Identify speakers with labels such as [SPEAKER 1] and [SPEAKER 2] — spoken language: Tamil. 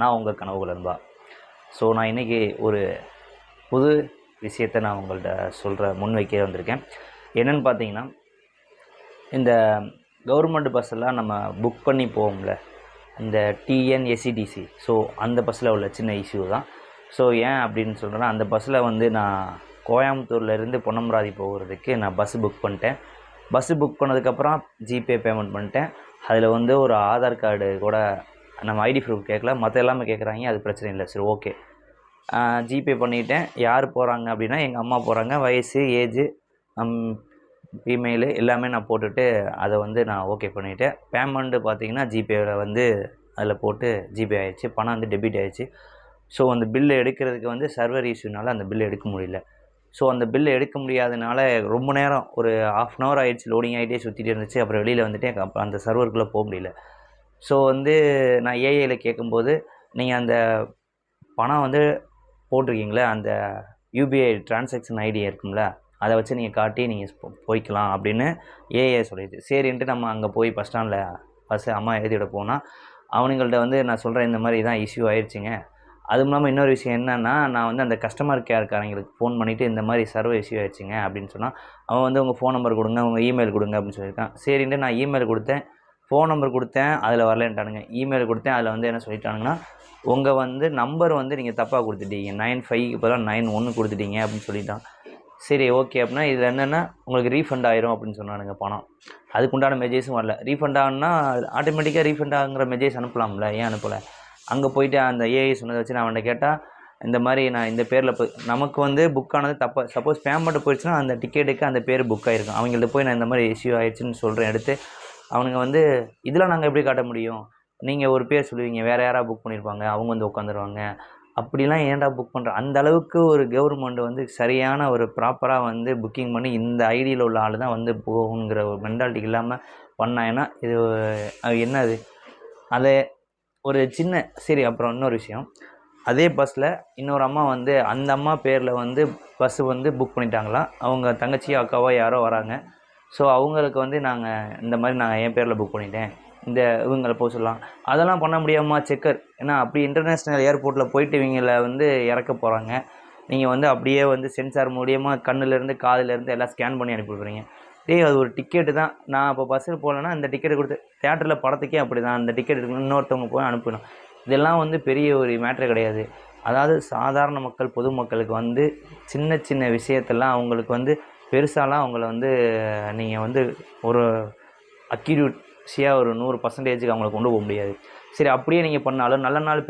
[SPEAKER 1] நான் உங்கள் கனவுகள் அன்பா. ஸோ நான் இன்றைக்கி ஒரு புது விஷயத்தை நான் உங்கள்கிட்ட முன்வைக்க வந்திருக்கேன். என்னென்னு பார்த்தீங்கன்னா, இந்த கவர்மெண்ட் பஸ்ஸெல்லாம் நம்ம புக் பண்ணி போவோம்ல, இந்த டிஎன்எஸ்சிடிசி, ஸோ அந்த பஸ்ஸில் உள்ள சின்ன இஷ்யூ தான். ஸோ ஏன் அப்படின்னு சொல்கிறேன்னா, அந்த பஸ்ஸில் வந்து நான் கோயம்புத்தூர்லேருந்து பொன்னமராவதி போகிறதுக்கு நான் பஸ்ஸு புக் பண்ணிட்டேன். பஸ்ஸு புக் பண்ணதுக்கப்புறம் ஜிபே பேமெண்ட் பண்ணிட்டேன். அதில் வந்து ஒரு ஆதார் கார்டு கூட நம்ம ஐடி ப்ரூஃப் கேட்கல, மற்ற எல்லாமே கேட்குறாங்க. அது பிரச்சனை இல்லை, சரி ஓகே. ஜிபே பண்ணிவிட்டேன். யார் போகிறாங்க அப்படின்னா, எங்கள் அம்மா போகிறாங்க. வயசு, ஏஜு, இமெயிலு எல்லாமே நான் போட்டுட்டு அதை வந்து நான் ஓகே பண்ணிவிட்டேன். பேமெண்ட்டு பார்த்திங்கன்னா ஜிபேவில் வந்து அதில் போட்டு ஜிபே ஆகிடுச்சு. பணம் வந்து டெபிட் ஆகிடுச்சு. ஸோ அந்த பில்லு எடுக்கிறதுக்கு வந்து சர்வர் இஷ்யூனால் அந்த பில்லு எடுக்க முடியல. ஸோ அந்த பில்லு எடுக்க முடியாதனால ரொம்ப நேரம் ஒரு 1/2 அன் ஹவர் ஆகிடுச்சு. லோடிங் ஆகிட்டே சுற்றிட்டு இருந்துச்சு. அப்புறம் வெளியில் வந்துட்டு அந்த சர்வருக்குள்ளே போக முடியல. ஸோ வந்து நான் ஏஐயில் கேட்கும்போது, நீங்கள் அந்த பணம் வந்து போட்டிருக்கீங்களே, அந்த யூபிஐ டிரான்சாக்ஷன் ஐடி இருக்கும்ல, அதை வச்சு நீங்கள் காட்டி நீங்கள் போய்க்கலாம் அப்படின்னு ஏஐ சொல்லிடுச்சு. சரின்ட்டு நம்ம அங்கே போய் பஸ் ஸ்டாண்டில் பஸ்ஸு அம்மா எழுதி விட போனால், அவனுங்கள்ட்ட வந்து நான் சொல்கிறேன், இந்த மாதிரி தான் இஷ்யூ ஆயிடுச்சுங்க. அதுவும் இல்லாமல் இன்னொரு விஷயம் என்னென்னா, நான் வந்து அந்த கஸ்டமர் கேர்காரங்களுக்கு ஃபோன் பண்ணிவிட்டு இந்த மாதிரி சர்வர் இஷ்யூ ஆகிடுச்சிங்க அப்படின்னு சொன்னால், அவன் வந்து உங்கள் ஃபோன் நம்பர் கொடுங்க, உங்கள் இமெயில் கொடுங்க அப்படின்னு சொல்லியிருக்கான். சரின்ட்டு நான் இமெயில் கொடுத்தேன், ஃபோன் நம்பர் கொடுத்தேன், அதில் வரலன்ட்டானுங்க. இமெயில் கொடுத்தேன், அதில் வந்து என்ன சொல்லிட்டானுங்கன்னா, உங்கள் வந்து நம்பர் வந்து நீங்கள் தப்பாக கொடுத்துட்டீங்க, 95க்கு பதிலாக 91 கொடுத்துட்டீங்க அப்படின்னு சொல்லிட்டான். சரி ஓகே அப்படின்னா, இதில் என்னென்னா உங்களுக்கு ரீஃபண்ட் ஆயிரும் அப்படின்னு சொன்னானுங்க பணம். அதுக்குண்டான மெசேஜும் வரல. ரீஃபண்ட் ஆகுன்னா ஆட்டோமேட்டிக்காக ரீஃபண்ட் ஆகுங்கிற மெசேஜ் அனுப்பலாம்ல, ஏன் அனுப்பலை? அங்கே போய்ட்டு அந்த ஏஐ சொன்னதை வச்சு நான் அவன்கிட்ட கேட்டால், இந்த மாதிரி நான் இந்த பேரில் நமக்கு வந்து புக் ஆனது தப்பாக, சப்போஸ் பேமெண்ட் போயிடுச்சுன்னா அந்த டிக்கெட்டுக்கு அந்த பேர் புக் ஆகிருக்கும். அவங்கள்ட்ட போய் நான் இந்த மாதிரி இஷ்யூ ஆகிடுச்சின்னு சொல்கிறேன் எடுத்து, அவனுங்க வந்து இதெல்லாம் நாங்கள் எப்படி காட்ட முடியும், நீங்கள் ஒரு பேர் சொல்லுவீங்க, வேறு யாராவது புக் பண்ணியிருப்பாங்க, அவங்க வந்து உட்காந்துருவாங்க, அப்படிலாம் ஏன்டா புக் பண்ணுற? அந்த அளவுக்கு ஒரு கவர்மெண்ட் வந்து சரியான ஒரு ப்ராப்பராக வந்து புக்கிங் பண்ணி இந்த ஐடியில் உள்ள ஆள் தான் வந்து போகுங்கிற ஒரு மென்டாலிட்டி இல்லாமல் பண்ணாங்கன்னா, இது என்னது? அதை ஒரு சின்ன சரி. அப்புறம் இன்னொரு விஷயம், அதே பஸ்ஸில் இன்னொரு அம்மா வந்து அந்த அம்மா பேரில் வந்து பஸ்ஸு வந்து புக் பண்ணிட்டாங்களாம். அவங்க தங்கச்சியோ அக்காவோ யாரோ வராங்க. ஸோ அவங்களுக்கு வந்து இந்த மாதிரி நான் என் பேரில் புக் பண்ணிட்டேன், இந்த இவங்களை போக சொல்லலாம். அதெல்லாம் பண்ண முடியாமா செக்கர்? ஏன்னா அப்படி இன்டர்நேஷ்னல் ஏர்போர்ட்டில் போயிட்டு இவங்களை வந்து இறக்க போகிறாங்க. நீங்கள் வந்து அப்படியே வந்து சென்சார் மூலியமாக கண்ணுலேருந்து காதுலேருந்து எல்லாம் ஸ்கேன் பண்ணி அனுப்பிவிட்றீங்க. அது ஒரு டிக்கெட்டு தான். நான் இப்போ பஸ்ஸில் போகலன்னா இந்த டிக்கெட்டு கொடுத்து, தேட்டரில் படத்துக்கே அப்படி தான், அந்த டிக்கெட் எடுக்கணும், இன்னொருத்தவங்க போய் அனுப்பணும். இதெல்லாம் வந்து பெரிய ஒரு மேட்ரு கிடையாது. அதாவது சாதாரண மக்கள், பொதுமக்களுக்கு வந்து சின்ன சின்ன விஷயத்தெல்லாம் அவங்களுக்கு வந்து பெருசாலாம் அவங்கள வந்து நீங்கள் வந்து ஒரு அக்யூரேசியாக ஒரு 100% அவங்கள கொண்டு போக முடியாது. சரி அப்படியே நீங்கள் பண்ணாலும் நல்ல நாள்